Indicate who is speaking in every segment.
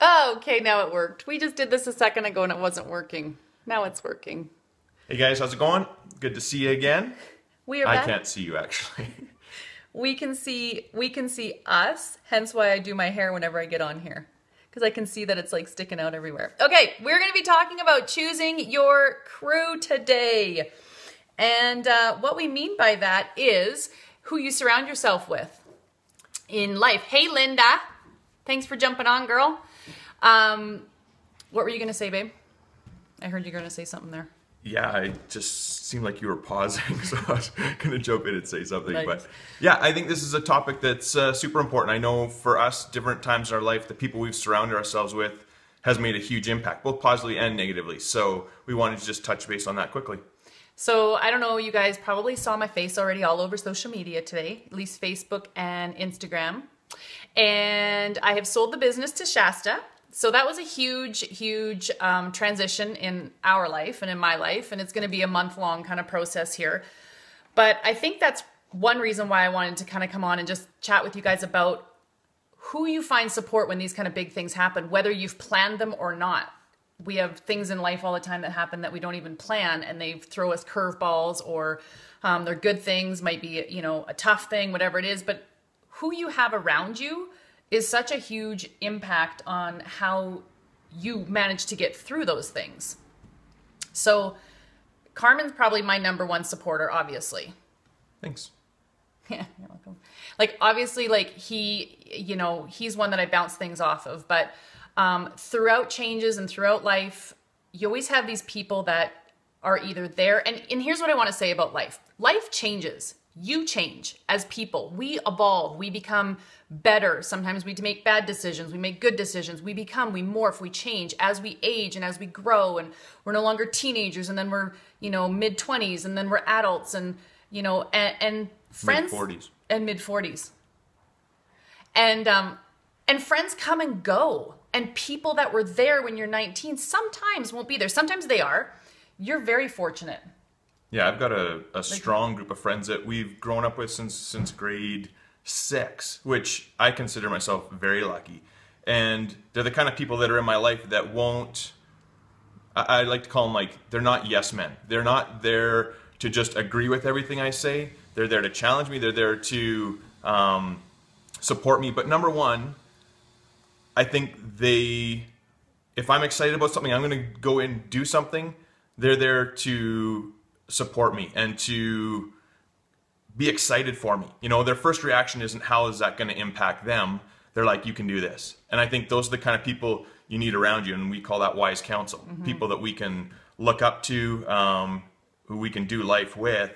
Speaker 1: Oh, okay, now it worked. We just did this a second ago and it wasn't working. Now it's working.
Speaker 2: Hey guys, how's it going? Good to see you again.
Speaker 1: We are back.
Speaker 2: I can't see you actually.
Speaker 1: We can see us, hence why I do my hair whenever I get on here. Because I can see that it's like sticking out everywhere. Okay, we're going to be talking about choosing your crew today. And what we mean by that is who you surround yourself with in life. Hey, Linda. Thanks for jumping on, girl. What were you going to say, babe? I heard you were going to say something there.
Speaker 2: Yeah, it just seemed like you were pausing, so I was going to jump in and say something.
Speaker 1: Nice.
Speaker 2: But yeah, I think this is a topic that's super important. I know for us, different times in our life, the people we've surrounded ourselves with has made a huge impact, both positively and negatively. So we wanted to just touch base on that quickly.
Speaker 1: So I don't know, you guys probably saw my face already all over social media today, at least Facebook and Instagram. And I have sold the business to Shasta. So that was a huge transition in our life and in my life. And it's going to be a month-long kind of process here. But I think that's one reason why I wanted to kind of come on and just chat with you guys about who you find support when these kind of big things happen, whether you've planned them or not. We have things in life all the time that happen that we don't even plan, and they throw us curveballs, or they're good things, might be, you know, a tough thing, whatever it is. But who you have around you is such a huge impact on how you manage to get through those things. So Carmen's probably my #1 supporter, obviously.
Speaker 2: Thanks.
Speaker 1: Yeah, you're welcome. Like, obviously, like, he's one that I bounce things off of. But throughout changes and throughout life, you always have these people that are either there. And here's what I want to say about life. Life changes. You change as people. We evolve. We become better. Sometimes we make bad decisions. We make good decisions. We morph, we change as we age and as we grow. And we're no longer teenagers. And then we're, mid-20s. And then we're adults. And, and friends.
Speaker 2: Mid-40s.
Speaker 1: And mid-40s. And friends come and go. And people that were there when you're 19 sometimes won't be there. Sometimes they are. You're very fortunate.
Speaker 2: Yeah, I've got a strong group of friends that we've grown up with since grade 6, which I consider myself very lucky. And they're the kind of people that are in my life that won't, I like to call them, like, they're not yes men. They're not there to just agree with everything I say. They're there to challenge me. They're there to support me. But #1, I think if I'm excited about something, I'm going to go in and do something. They're there to support me and to be excited for me. Their first reaction isn't how is that going to impact them. They're like, you can do this. And I think those are the kind of people you need around you, and we call that wise counsel. Mm-hmm. People that we can look up to, who we can do life with,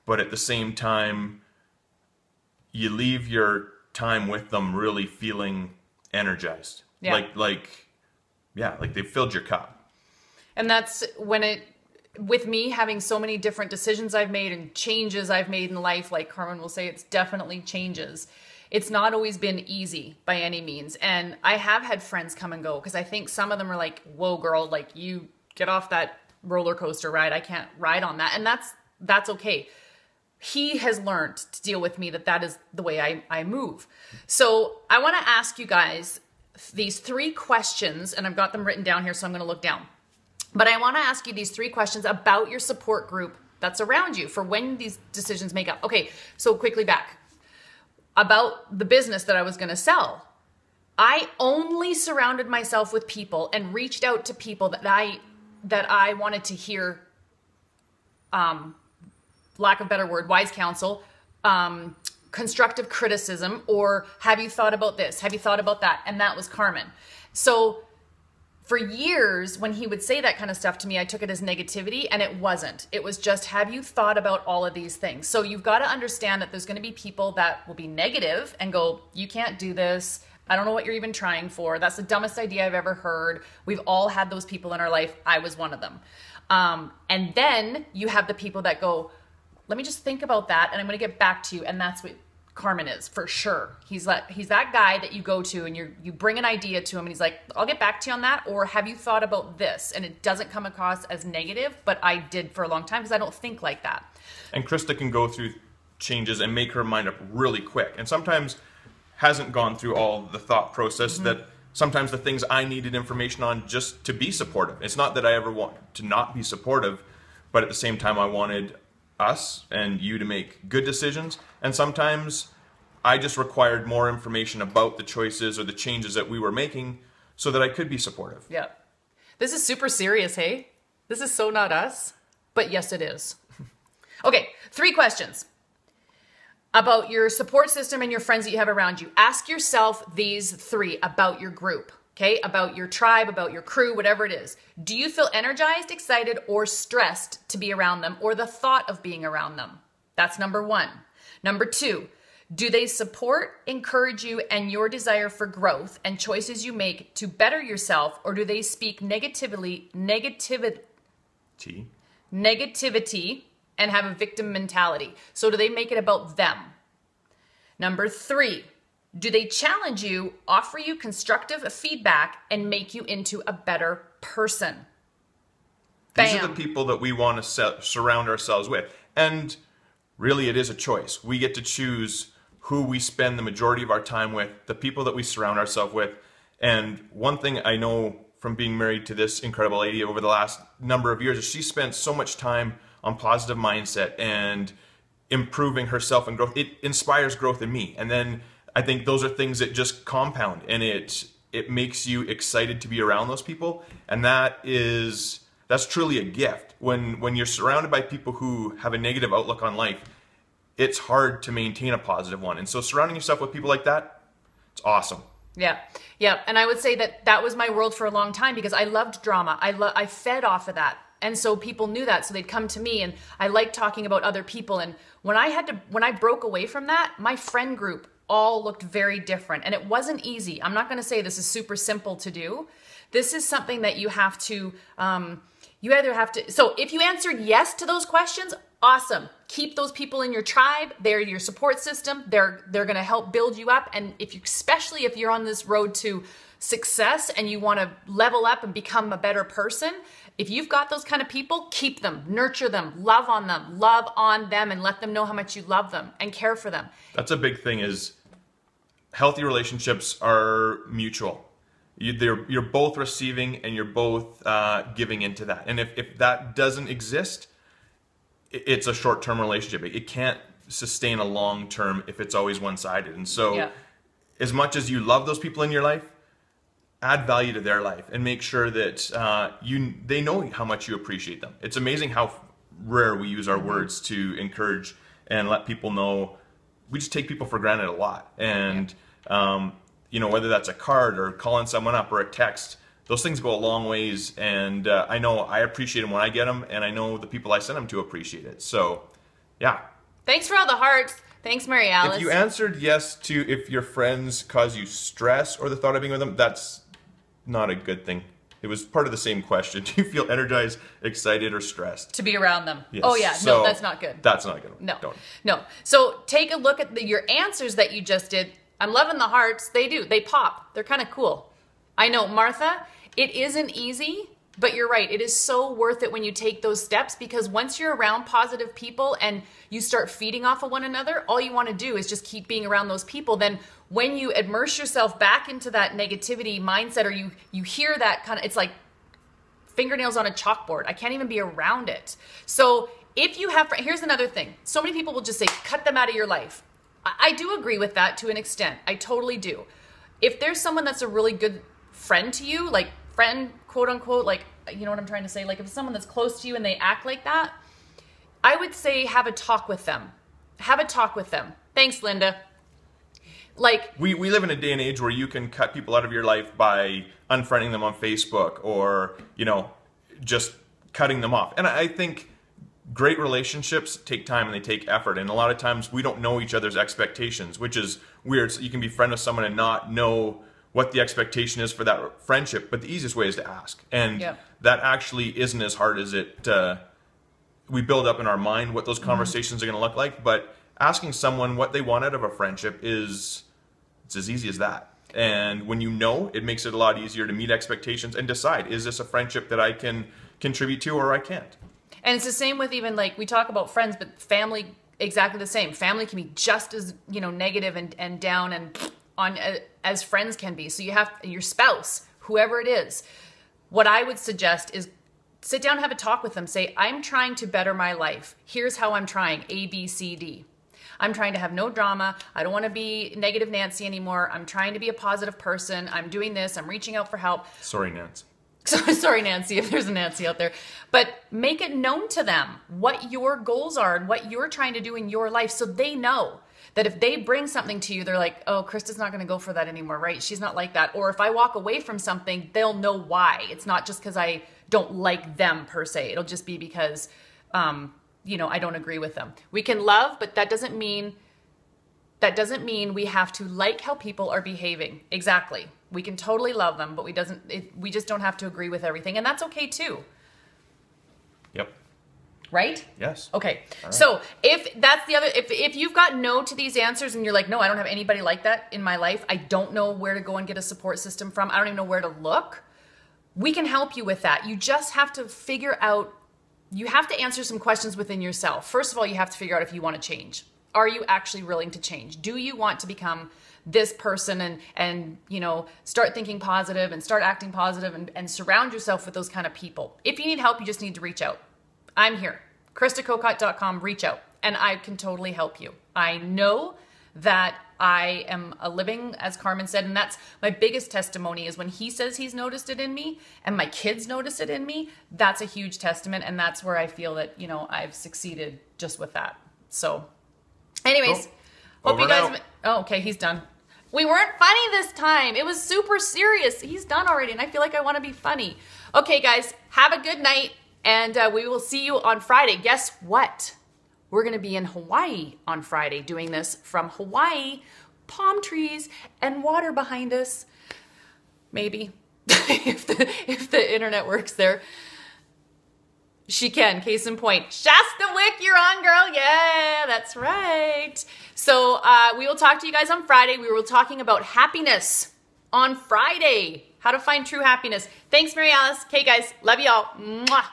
Speaker 2: but at the same time, you leave your time with them really feeling energized.
Speaker 1: Yeah.
Speaker 2: Like they've filled your cup.
Speaker 1: And that's when with me having so many different decisions I've made and changes I've made in life, like Carmen will say, it's definitely changes. It's not always been easy by any means. And I have had friends come and go because I think some of them are like, whoa, girl, like, you get off that roller coaster ride. I can't ride on that. And that's okay. He has learned to deal with me that is the way I move. So I want to ask you guys these 3 questions, and I've got them written down here, so I'm going to look down. But I want to ask you these 3 questions about your support group that's around you for when these decisions make up. Okay, so quickly back. About the business that I was going to sell. I only surrounded myself with people and reached out to people that I wanted to hear, lack of better word, wise counsel, constructive criticism, or have you thought about this? Have you thought about that? And that was Carmen. So for years, when he would say that kind of stuff to me, I took it as negativity, and it wasn't. It was just, have you thought about all of these things? So you've got to understand that there's going to be people that will be negative and go, you can't do this. I don't know what you're even trying for. That's the dumbest idea I've ever heard. We've all had those people in our life. I was one of them. And then you have the people that go, let me just think about that, and I'm going to get back to you. And that's what Carmen is, for sure. He's that guy that you go to and you bring an idea to him and he's like, I'll get back to you on that, or have you thought about this? And it doesn't come across as negative, but I did for a long time because I don't think like that.
Speaker 2: And Krista can go through changes and make her mind up really quick, and sometimes hasn't gone through all the thought process that sometimes the things I needed information on just to be supportive. It's not that I ever want to not be supportive, but at the same time I wanted us and you to make good decisions. And sometimes I just required more information about the choices or the changes that we were making so that I could be supportive.
Speaker 1: Yeah. This is super serious, hey? This is so not us, but yes, it is. Okay, 3 questions about your support system and your friends that you have around you. Ask yourself these 3 about your group, okay? About your tribe, about your crew, whatever it is. Do you feel energized, excited, or stressed to be around them, or the thought of being around them? That's number 1. Number 2, do they support, encourage you, and your desire for growth and choices you make to better yourself, or do they speak negativity, and have a victim mentality? So do they make it about them? Number 3, do they challenge you, offer you constructive feedback, and make you into a better person?
Speaker 2: These are the people that we want to surround ourselves with. And really, it is a choice. We get to choose who we spend the majority of our time with, the people that we surround ourselves with. And one thing I know from being married to this incredible lady over the last number of years is she spent so much time on positive mindset and improving herself and growth. It inspires growth in me. And then I think those are things that just compound, and it makes you excited to be around those people. And that's truly a gift. When you're surrounded by people who have a negative outlook on life, it's hard to maintain a positive one. And so surrounding yourself with people like that, it's awesome.
Speaker 1: Yeah. Yeah. And I would say that was my world for a long time because I loved drama. I fed off of that. And so people knew that. So they'd come to me, and I liked talking about other people. And when I broke away from that, my friend group all looked very different, and it wasn't easy. I'm not going to say this is super simple to do. This is something that you have to, so if you answered yes to those questions, awesome. Keep those people in your tribe. They're your support system. They're going to help build you up. And especially if you're on this road to success and you want to level up and become a better person, if you've got those kind of people, keep them, nurture them, love on them, and let them know how much you love them and care for them.
Speaker 2: That's a big thing. Is healthy relationships are mutual. You're both receiving and you're both giving into that. And if that doesn't exist, it's a short-term relationship. It can't sustain a long-term if it's always one-sided. And so as much as you love those people in your life, add value to their life and make sure that they know how much you appreciate them. It's amazing how rare we use our words to encourage and let people know. We just take people for granted a lot. And whether that's a card or calling someone up or a text, those things go a long ways. And I know I appreciate them when I get them, and I know the people I send them to appreciate it. So, yeah.
Speaker 1: Thanks for all the hearts. Thanks, Mary Alice.
Speaker 2: If you answered yes to if your friends cause you stress or the thought of being with them, that's not a good thing. It was part of the same question. Do you feel energized, excited, or stressed?
Speaker 1: To be around them.
Speaker 2: Yes.
Speaker 1: Oh, yeah.
Speaker 2: So,
Speaker 1: no, that's not good.
Speaker 2: That's not good.
Speaker 1: No. So take a look at your answers that you just did. I'm loving the hearts. They pop. They're kind of cool. I know, Martha, it isn't easy, but you're right. It is so worth it when you take those steps, because once you're around positive people and you start feeding off of one another, all you want to do is just keep being around those people. Then when you immerse yourself back into that negativity mindset, or you hear that kind of, it's like fingernails on a chalkboard. I can't even be around it. So if you have, here's another thing. So many people will just say, cut them out of your life. I do agree with that to an extent. I totally do. If there's someone that's a really good friend to you, like friend, quote unquote, like, you know what I'm trying to say? Like if someone that's close to you and they act like that, I would say have a talk with them. Have a talk with them. Thanks, Linda. Like
Speaker 2: we live in a day and age where you can cut people out of your life by unfriending them on Facebook or, just cutting them off. And I think great relationships take time and they take effort. And a lot of times we don't know each other's expectations, which is weird. So you can be friends with someone and not know what the expectation is for that friendship. But the easiest way is to ask. And that actually isn't as hard as we build up in our mind what those conversations are going to look like. But asking someone what they want out of a friendship it's as easy as that. And when you know, it makes it a lot easier to meet expectations and decide, is this a friendship that I can contribute to or I can't?
Speaker 1: And it's the same with even like we talk about friends, but family, exactly the same. Family can be just as, negative and down and as friends can be. So you have your spouse, whoever it is. What I would suggest is sit down and have a talk with them. Say, I'm trying to better my life. Here's how I'm trying, A, B, C, D. I'm trying to have no drama. I don't want to be negative Nancy anymore. I'm trying to be a positive person. I'm doing this. I'm reaching out for help.
Speaker 2: Sorry, Nancy.
Speaker 1: Sorry, Nancy, if there's a Nancy out there. But make it known to them what your goals are and what you're trying to do in your life, so they know that if they bring something to you, they're like, oh, Krista's not going to go for that anymore, right? She's not like that. Or if I walk away from something, they'll know why. It's not just because I don't like them per se. It'll just be because I don't agree with them. We can love, but that doesn't mean we have to like how people are behaving. Exactly. We can totally love them, but we just don't have to agree with everything, and that's okay too.
Speaker 2: Yep.
Speaker 1: Right?
Speaker 2: Yes.
Speaker 1: Okay.
Speaker 2: Right.
Speaker 1: So if you've got no to these answers and you're like, no, I don't have anybody like that in my life. I don't know where to go and get a support system from. I don't even know where to look. We can help you with that. You just have to you have to answer some questions within yourself. First of all, you have to figure out if you want to change. Are you actually willing to change? Do you want to become this person and start thinking positive and start acting positive and surround yourself with those kind of people? If you need help, you just need to reach out. I'm here. KristaCocotte.com, reach out, and I can totally help you. I know that I am a living, as Carmen said, and that's my biggest testimony is when he says he's noticed it in me and my kids notice it in me. That's a huge testament, and that's where I feel that, I've succeeded just with that. So anyways,
Speaker 2: cool.
Speaker 1: Hope you guys... Oh, okay, he's done. We weren't funny this time. It was super serious. He's done already, and I feel like I want to be funny. Okay, guys, have a good night, and we will see you on Friday. Guess what? We're going to be in Hawaii on Friday doing this from Hawaii. Palm trees and water behind us. Maybe. if the internet works there. She can. Case in point. Shasta Wick, you're on, girl. Yeah, that's right. So we will talk to you guys on Friday. We were talking about happiness on Friday. How to find true happiness. Thanks, Mary Alice. Okay, guys. Love you all. Mwah.